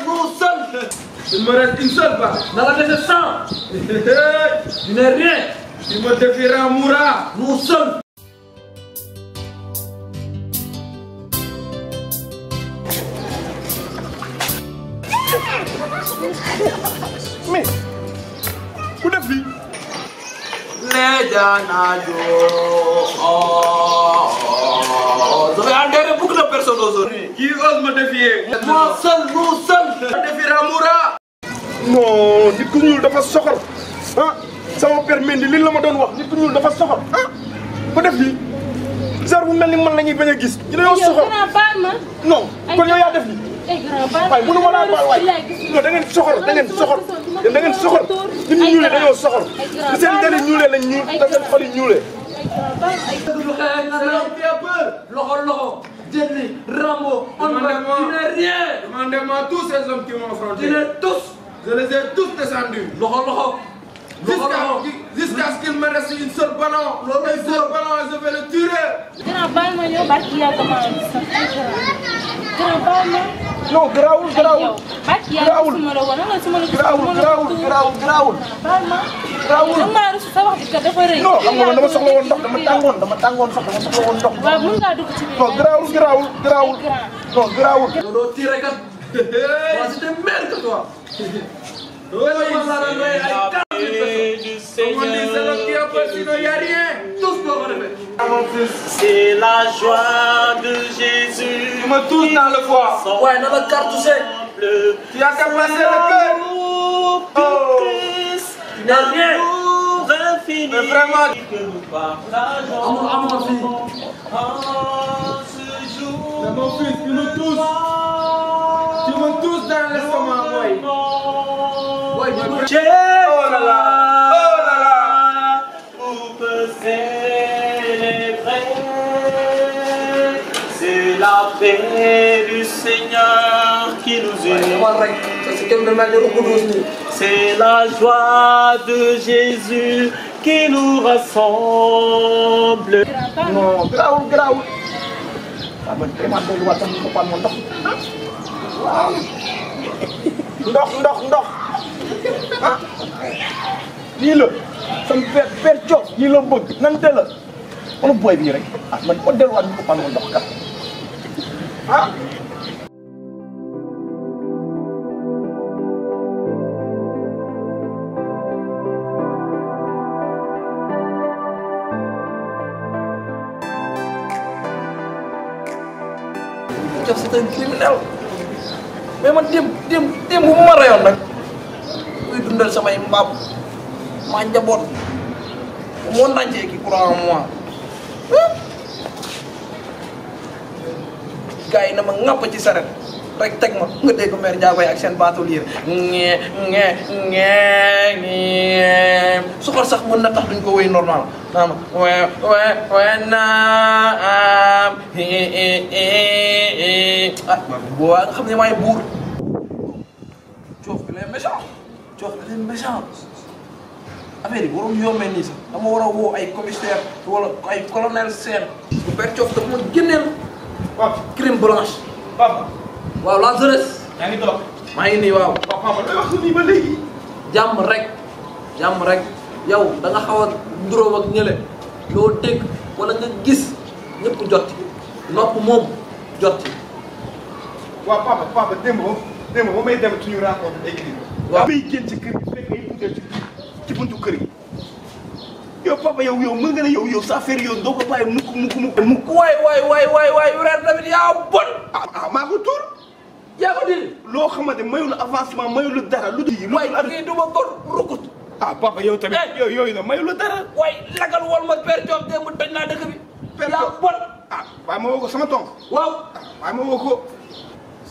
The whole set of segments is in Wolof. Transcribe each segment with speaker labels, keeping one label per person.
Speaker 1: nous seuls.
Speaker 2: Il me reste une seule balle.
Speaker 1: Dans la défaite 100. Tu n'es rien.
Speaker 2: Il me défiera Moura.
Speaker 1: Nous seuls.
Speaker 2: Mais, où est-ce que
Speaker 1: Je vais enterrer beaucoup de personnes aujourd'hui.
Speaker 2: qui ose me défier?
Speaker 1: Moi seul, nous seuls.
Speaker 2: Me défiera Moura. Non, nit ku ñuul dafa soxor. Ah, sama père Mendy li la ma doon wax nit ku ñuul dafa soxor. Ah, ko def lii. Genre bu mel ni man la ñuy bañ a gis. ñu dañoo soxor. Non, kon yow yaa def lii. waaye mënu ma laa baal waay. non da ngeen soxor da ngeen soxor. da ngeen soxor. nit ñi ñuulee dañoo soxor. li seen dali ñuulee lañ ñuul te seen xol yi ñuulee.
Speaker 1: Loxo, Jenny, Rambo, tu n'es rien.
Speaker 2: Demandez-moi tous ces hommes qui m'ont affronté.
Speaker 1: Tu n'es tous.
Speaker 2: Je les ai tous descendus.
Speaker 1: Loxo.
Speaker 2: Jusqu'à ce qu'il me reste une seule ballon. Un seul ballon, je vais le tuer. Non, garaawul. Non, xam nga man dama soxla woon ndox dama tàngoon sax dama soxla woon ndox.
Speaker 3: waaw mën ngaa dugg ci biir.
Speaker 2: Non, garaawul. Non, garaawul.
Speaker 1: Doo tiré kat. Moi, c'était meilleur que toi.
Speaker 4: C'est la joie de Jésus.
Speaker 2: Tu me touches dans le foie.
Speaker 1: Ouais, dans le cartouche.
Speaker 2: Tu as déplacé le cœur.
Speaker 1: Tu n'es rien.
Speaker 4: Infini.
Speaker 2: Mais vraiment.
Speaker 4: Que nous partageons.
Speaker 1: Amour, fille.
Speaker 4: Ce jour.
Speaker 2: C'est mon fils, tu me touches. Tu me touches dans l'estomac, boy. Oh là là.
Speaker 4: Pour te célébrer. C'est la paix du Seigneur qui nous unit. C'est la joie de Jésus qui nous rassemble.
Speaker 2: Non, garaawul. Ah, man kay man delluwaat sama boppam moom ndox. Waaw. Ndox. Ah. Lii la. Sama père Diop lii la bëgg nante la. Wala boy bii rek. Ah, man ko delluwaat sama boppam moom ndox kat. Ah.
Speaker 1: C'est un criminel. Mais man dem bu ma rayoon nag kuy dundal samay mbaam maa njaboot moo nancee ki croit en moi gars yi na ma ŋàpp ci saret rek teg ma nga dégg mère Ndiagoy ak seen baatu liir suxal sax mën na tax duñ ko wéy normal naa ma boo nga xam ne maay buur coof bi lay méchant affaire yi waroon yombee nii sax dama war a woo ay commissaire wala ay colonel Sène bu père coof dafa ma génneel crème blanche
Speaker 2: Papa.
Speaker 1: waaw la jeunesse
Speaker 2: Yaa ngi toog.
Speaker 1: maa ngi nii waaw
Speaker 2: Papa, looy wax nii ba léegi.
Speaker 1: jàmm rek yow da nga xaw a nduróom ak ñële loo dégg wala nga gis ñëpp jot ci nopp moom jot ci
Speaker 2: Waaw papa démb ba may dem suñu rencontre écrit.
Speaker 1: Waaw.
Speaker 2: Bay génn ci kër gi fekk ay butéel ci buntu kër gi. Yow papa yow mën nga ne yow sa affaire yow doo ko bàyyi mukk.
Speaker 1: waay weer tamit yaa bon
Speaker 2: Ah, maa ko tuur.
Speaker 1: yaa ko dindi
Speaker 2: Loo xamante mayu la avancement mayu la dara lu dul.
Speaker 1: waay kii du ma gor rukut
Speaker 2: Ah papa yow tamit yooyu la mayu la dara.
Speaker 1: waay lagal wol ma père Diop démb toj naa dëkk bi yaa bon
Speaker 2: Ah, waaye ma woo ko sama tonk.
Speaker 1: waaw
Speaker 2: Waaye ma woo ko.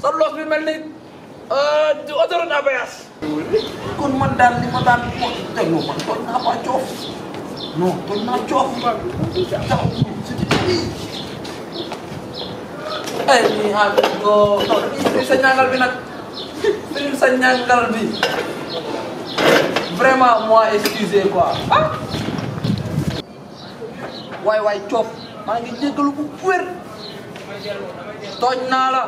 Speaker 1: sa loos bi mel ni autoroute à péage kon man daal li ma daan toj man toj naa ba coof non toj naa coof ay nii ah non fii sa ñàngal bi nag fii sa ñàngal bi vraiment moi excusez quoi ah waay coof maa ngi jéggalu bu wér tooñ naa la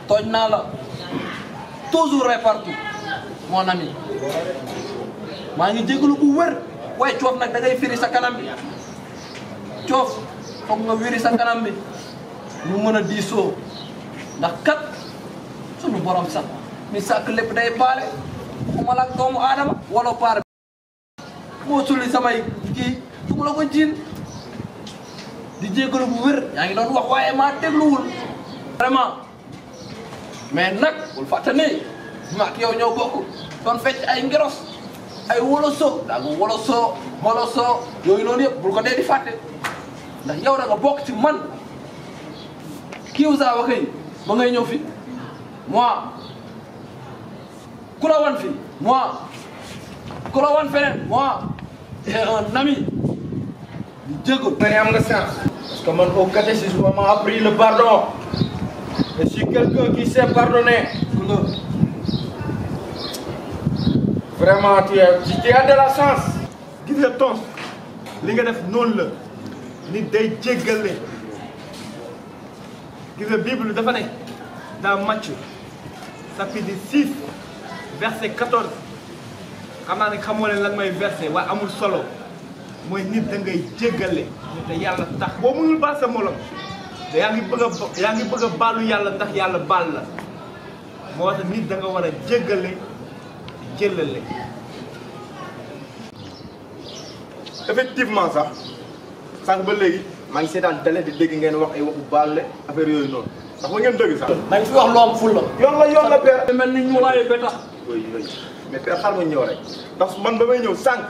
Speaker 1: tooñ naa la toujours et partout mon ami maa ngi jégalu bu wér waaye coof nag da ngay firi sa kanam bi coof foog nga wiri sa kanam bi ñu mën a diisoo ndax kat sunu borom sax mi sàkk lépp day baale waxuma la ak doomu aadama wala paar moo sulli samay kii du ma la ko jiin di jégalu bu wér yaa ngi doon wax waaye maa dégluwul vraiment mais nag bul fàtte ni ma ak yow ñoo bokk doon fecc ay ngeros ay woloso daa nga woloso yooyu noonu yëpp bul ko dee di fàtte ndax yow da nga bokk ci man kii saa waxee ba ngay ñëw fi moi ku la wan fi moi ku la wan feneen moi et un ami di jégalu.
Speaker 2: nga ne am nga sens. parce que man au catéchisme on m'a appris le pardon. je suis quelqu'un qui sait pardonner. vraiment tu as de la chance. gis nga tons li nga def noonu la nit day jéggale. gis nga Bible dafa ne dans Matthieu chapitre 6 verset 14 xam naa ne xamoo leen lan mooy verset waaye amul solo mooy nit da ngay jéggale te yàlla tax boo mënul baal sa morom te yaa ngi bëgg a baalu yàlla ndax yàlla baal la moo tax nit da nga war a jéggale jëlale. effectivement sax sànq ba léegi maa ngi seetaan télé di dégg ngeen wax ay waxu baale affaire yooyu noonu ndax ma ngeen dëgg sax.
Speaker 1: nañ fi wax lu am ful la.
Speaker 2: yoon la père.
Speaker 1: mel ni ñu laay ba tax.
Speaker 2: oui mais père xaaral ma ñëw rek ndax man ba may ñëw sànq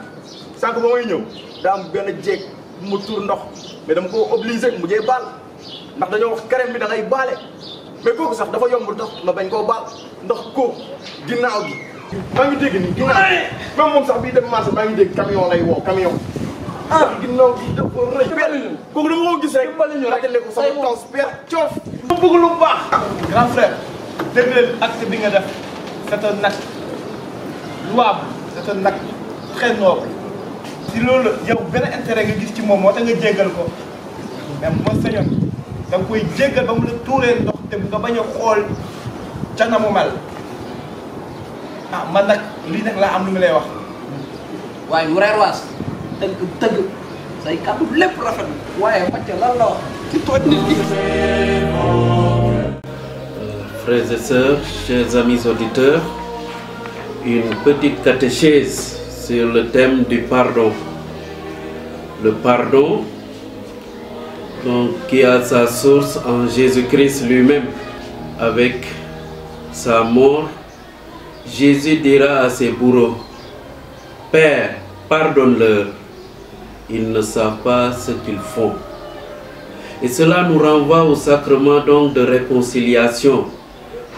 Speaker 2: ba may ñëw daa am benn jéeg bu mu tuur ndox mais dama ko obligé mu jee baal ndax dañoo wax carême bi da ngay baale mais kooku sax dafa yombul tax ma bañ koo baal ndax kooku ginnaaw gi. maa ngi dégg nii ginnaaw même moom sax bii dem marché maa ngi dégg camion lay woo camion. ginnaaw gi dafa rëy. kooku dama ko gis rek. fàttali ko sama tons père coof. ma bëgg lu baax. grand frère dégg leen acte bi nga def c'est un acte louable c'est un acte très noble. si loolu yow benn intérêt nga gis ci moom moo tax nga jéggal ko mais moo sañoon da nga koy jéggal ba mu la tuuree ndox te nga bañ a xool ca na mu mel. man nag lii nag laa am lu mu lay wax.
Speaker 1: waaye yu reer waas tëgg say kàddu lépp rafet waaye macca lan la wax ci tooj nit ñi.
Speaker 4: Frères et sœurs, chers amis auditeurs, une petite catéchèse sur le thème du pardon. Le pardon, donc, qui a sa source en Jésus-Christ lui-même. Avec sa mort, Jésus dira à ses bourreaux, « Père, pardonne-leur, ils ne savent pas ce qu'ils font. » Et cela nous renvoie au sacrement donc de réconciliation,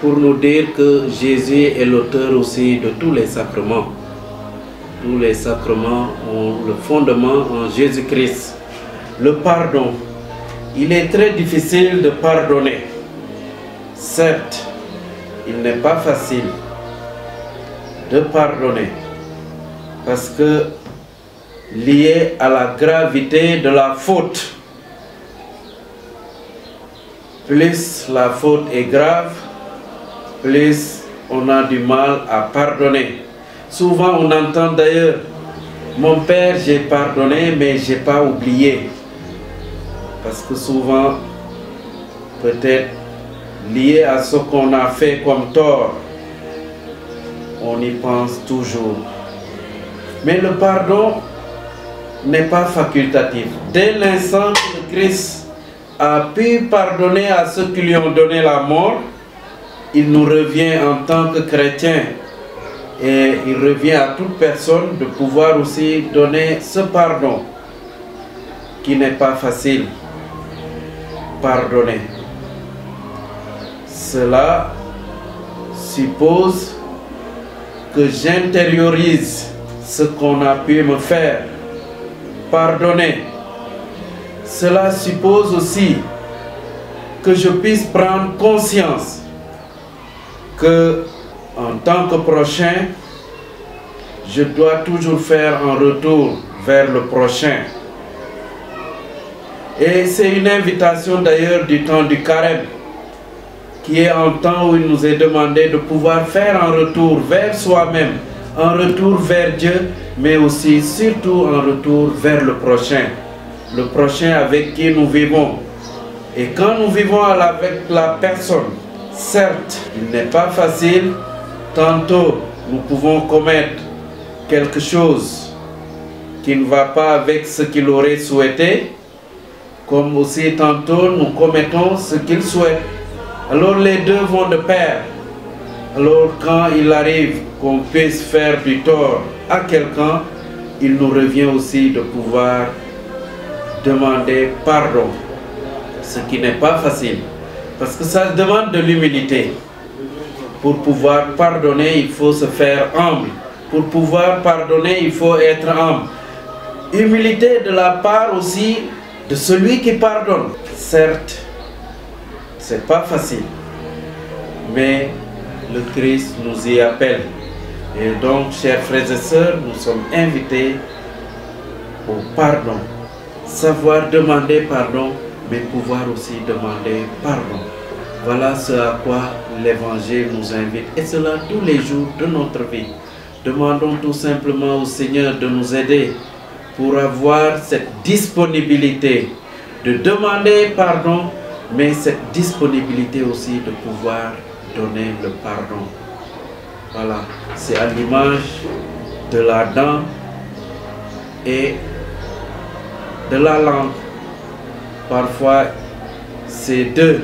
Speaker 4: pour nous dire que Jésus est l'auteur aussi de tous les sacrements. Tous les sacrements ont le fondement en Jésus-Christ. Le pardon, il est très difficile de pardonner. Certes, il n'est pas facile de pardonner parce que lié à la gravité de la faute, plus la faute est grave, plus on a du mal à pardonner. Souvent on entend d'ailleurs, mon père j'ai pardonné mais j'ai pas oublié. Parce que souvent, peut-être lié à ce qu'on a fait comme tort, on y pense toujours. Mais le pardon n'est pas facultatif. Dès l'instant que le Christ a pu pardonner à ceux qui lui ont donné la mort, il nous revient en tant que chrétiens et il revient à toute personne de pouvoir aussi donner ce pardon qui n'est pas facile. Pardonner. Cela suppose que j'intériorise ce qu'on a pu me faire. Pardonner. Cela suppose aussi que je puisse prendre conscience que en tant que prochain, je dois toujours faire un retour vers le prochain. Et c'est une invitation d'ailleurs du temps du carême qui est un temps où il nous est demandé de pouvoir faire un retour vers soi-même, un retour vers Dieu, mais aussi surtout un retour vers le prochain avec qui nous vivons. Et quand nous vivons avec la personne, certes, il n'est pas facile, tantôt nous pouvons commettre quelque chose qui ne va pas avec ce qu'il aurait souhaité, comme aussi tantôt nous commettons ce qu'il souhaite. Alors les deux vont de pair. Alors quand il arrive qu'on puisse faire du tort à quelqu'un, il nous revient aussi de pouvoir demander pardon. Ce qui n'est pas facile, parce que ça demande de l'humilité. Pour pouvoir pardonner, il faut se faire humble. Pour pouvoir pardonner, il faut être humble. Humilité de la part aussi de celui qui pardonne. Certes, c'est pas facile, mais le Christ nous y appelle. Et donc, chers frères et sœurs, nous sommes invités au pardon. Savoir demander pardon, mais pouvoir aussi demander pardon. Voilà ce à quoi l'Évangile nous invite, et cela tous les jours de notre vie. Demandons tout simplement au Seigneur de nous aider pour avoir cette disponibilité de demander pardon, mais cette disponibilité aussi de pouvoir donner le pardon. Voilà, c'est à l'image de la dent et de la langue. Parfois, ces deux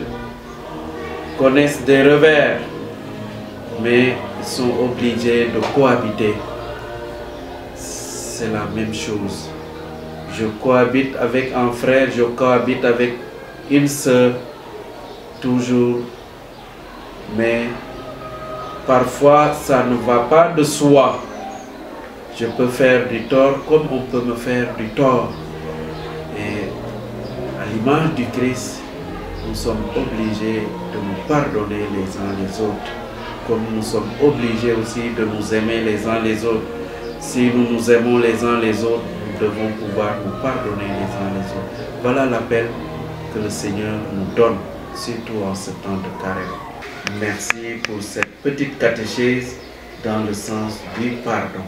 Speaker 4: connaissent des revers, mais ils sont obligés de cohabiter. C'est la même chose. Je cohabite avec un frère, je cohabite avec une sœur, toujours, mais parfois ça ne va pas de soi. Je peux faire du tort comme on peut me faire du tort. Et à l'image du Christ, nous sommes obligés de nous pardonner les uns les autres, comme nous sommes obligés aussi de nous aimer les uns les autres. Si nous nous aimons les uns les autres, nous devons pouvoir nous pardonner les uns les autres. Voilà l'appel que le Seigneur nous donne, surtout en ce temps de carême. Merci pour cette petite catéchèse dans le sens du pardon.